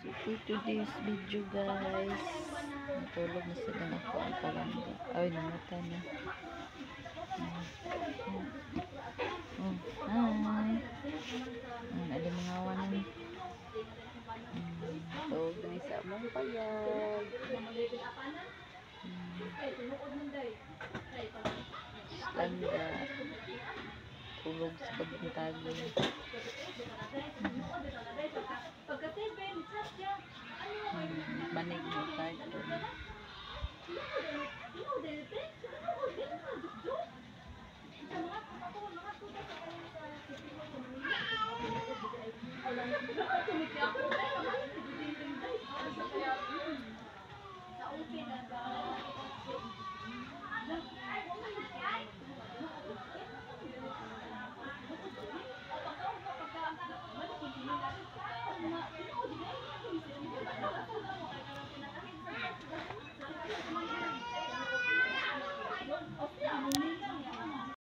So for today's video guys, natulog na sila na ako ang palangga. Ay, namata na. Hi. Alam mga awan. Tulog na isa mong payag. Langga. Tulog sa kabintagi. Manig mo tayo.